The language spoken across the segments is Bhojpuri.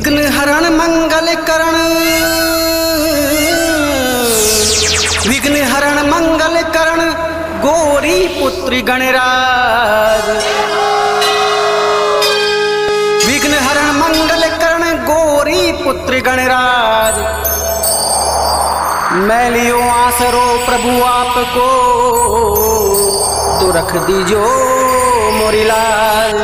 विघ्न हरण मंगल करण, विघ्न हरण मंगल करण गोरी पुत्र गणराज। विघ्न हरण मंगल करण गोरी पुत्र गणराज। मैं लियो आसरो प्रभु आपको, तो रख दीजो मोरी लाल,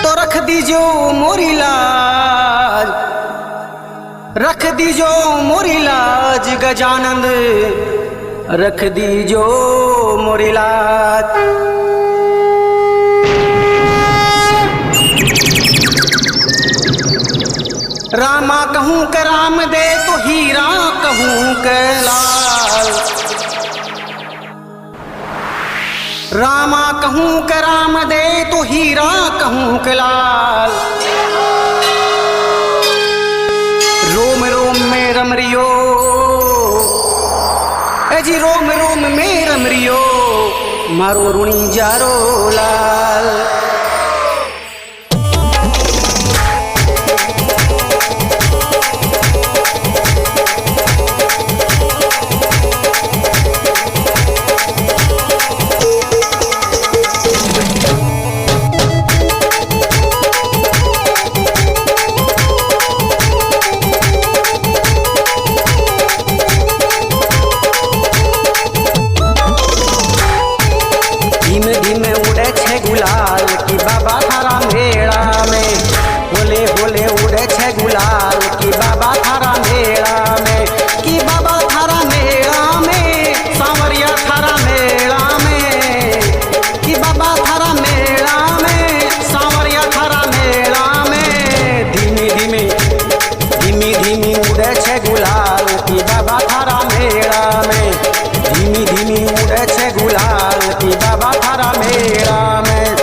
तो रख दीजो मोरी लाज, रख दीजो मोरी लाज गजानंद, रख दीजो मोरी लाज। रामा कहूँ के राम दे तो हीरा कहूँ के लाल, रामा कहूँ के राम दे तो हीरा कहूँ के लाल। रोम रोम में रमरियो ए जी, रोम रोम में रमरियो मारो रुणी जारो लाल। धीमे धीमे उड़े छे गुलाल की बाबा थारा मेला में, होले होले उड़े छे गुलाल की बाबा थारा मेला में, की बाबा थारा मेला में, सांवरिया थारा मेला में, की बाबा थारा मेला में, सांवरिया थारा मेला में। धीमी धीमी धीमी धीमी उड़े छे गुलाल की बाबा थारा मेला में, धीमी धीमी उड़े छे गुलाल की बाबा थारा मेला में।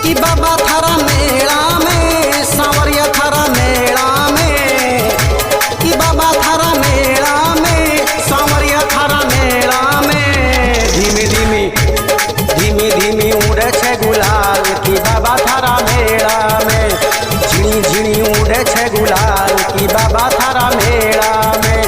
कि बाबा थारा मेला में, सांवरिया थारा मेला में, कि बाबा थारा मेला में, सांवरिया थारा मेला में। धीमी धीमी धीमी धीमी उड़े छे गुलाल की बाबा थारा मेला में, झिणी झिणी उड़े छे गुलाल की बाबा थारा मेला में।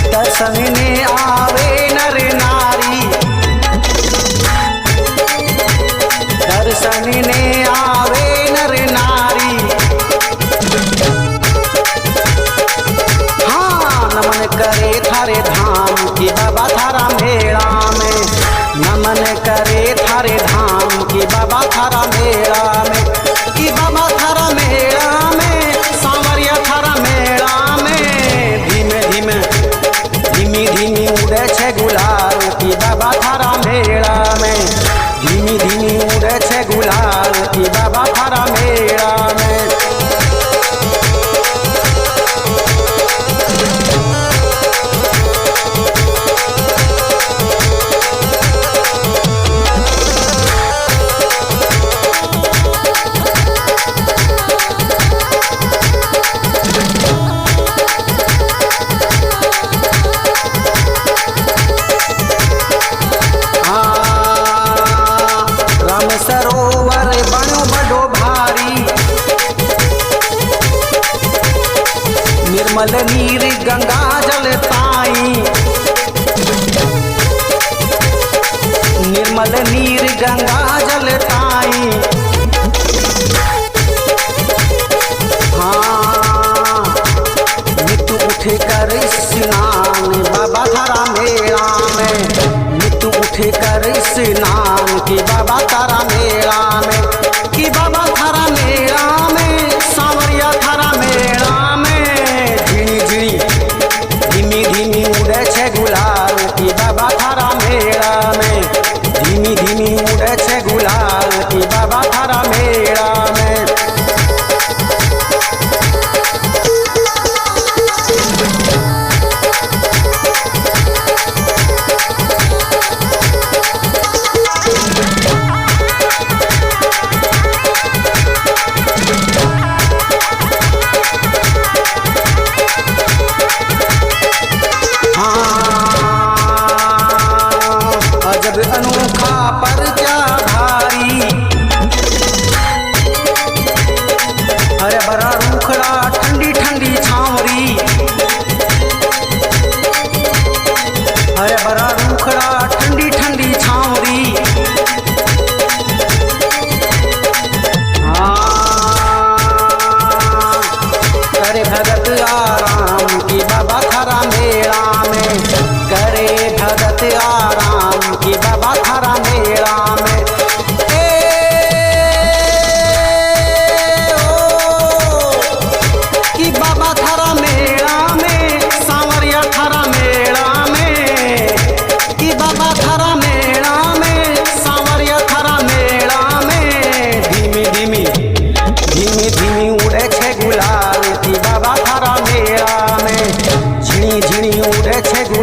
दर्शने आवे नर नारी, दर्शने आवे नर नारी। हाँ नमन करे थारे धाम की बाबा थारा मेला में, नमन करे थारे धाम की बाबा थारा मेला में, की बाबा थारा मेला में, सांवरिया थारा मेला में। धीमे धीमे धीमी धीमी उड़े छे गुलाल की बाबा थारा मेला में, धीमी धीमी उड़े छे गुलाल की बाबा थारा मेला में। सरोवर बनो बड़ो भारी, निर्मल नीर गंगा जल ताई, निर्मल नीर गंगा जल ताई। हाँ मिट्टू उठे कर स्नान बाबा थारा मेला में, मिट्टू उठे कर स्नान की बाबा तारा मेला में।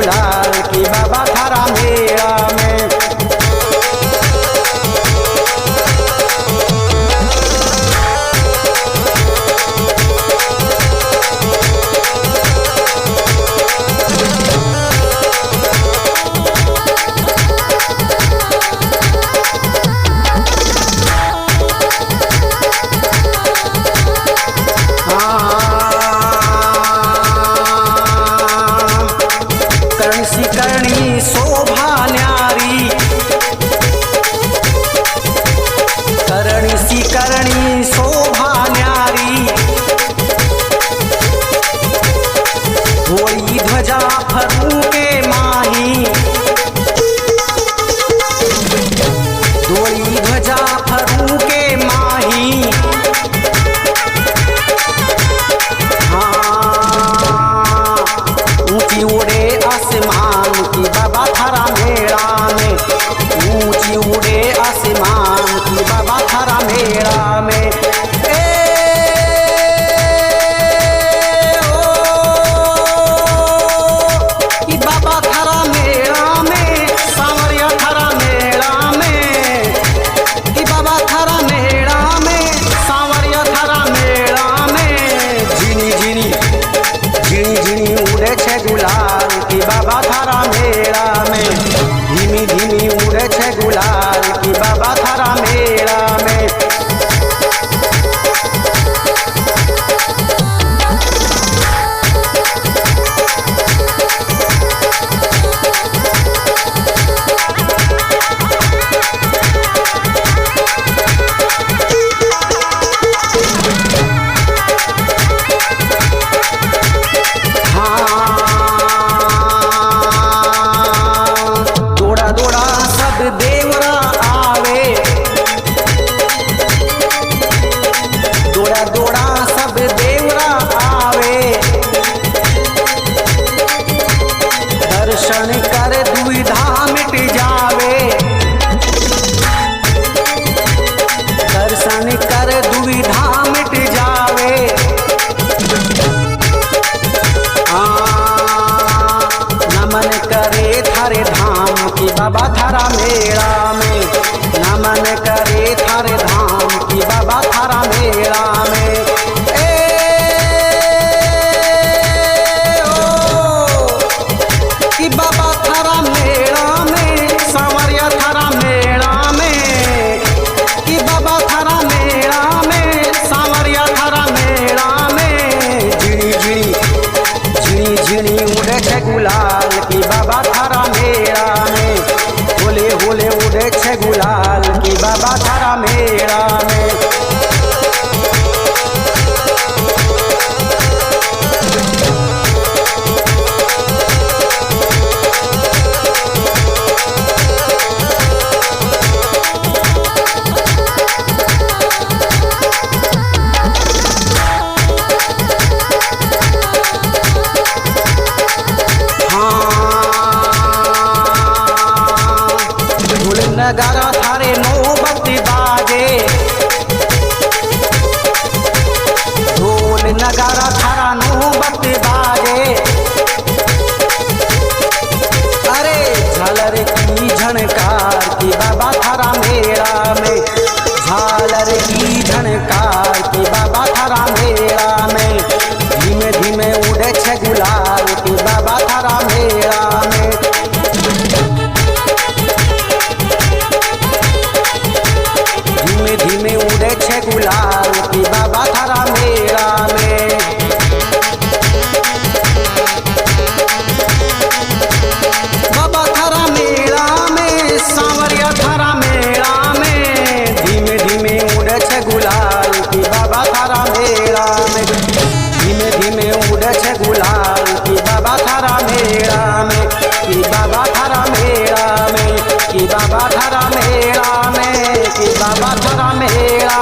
गुलाल की बाबा थारा मेला में। करणी शोभा न्यारी, करणी सी करणी शोभा न्यारी, होई ध्वजा फरू के माही, दोई ध्वजा फरू के माही। ऊंची उड़े आसमान की बाबा थारा मेला में, ऊंची उड़े आसमान की बाबा थारा मेला में। कि बाबा थारा मेला में, सांवरिया थारा मेला में, कि बाबा थारा मेला में, सांवरिया थारा मेला में। झिनी झिनी झिनी झिनी उड़े छे गुलाल की बाबा थारा मेला में, धीमी धीमी उड़े छे गुलाल की बाबा थारा मेला में। दौड़ा दौड़ा सब देवरा आवे, दौड़ा दौड़ा सब देवरा आवे, दर्शन कर दुविधा मिट जावे, दर्शन कर दुविधा मिट जावे। नमन करे थारे धाम की बाबा थारा मेला में, नमन करे थारे धाम की बाबा थारा मेला में। कि बाबा थारा मेला में, सांवरिया थारा मेला में, कि बाबा थारा मेला में, सांवरिया थारा मेला में। झिनी झिनी झिनी झिनी उड़े छे गुलाल की बाबा थारा मेला में, होले होले उड़े छे गुलाल की बाबा थारा मेला में। ढोल नगारा थारे नौबत बाजे, ढोल नगारा थारा नौबत बाजे। अरे झालर की झनकार की बाबा थारा मेला में, झालर की झनकार की बाबा थारा मेला में। धीमे धीमे उड़े छे गुलाल की बाबा थारा मेला में। धीमे धीमे उड़े छे गुलाल की बाबा थारा मेला में। बाबा थारा मेला में, सांवरिया थारा मेला में। धीमे धीमे उड़े छे गुलाल की बाबा थारा मेला में, धीमे धीमे उड़े छे गुलाल की बाबा थारा मेला में, कि बाबा थारा मेला में, कि बाबा थारा मेला में, कि बाबा थारा मेला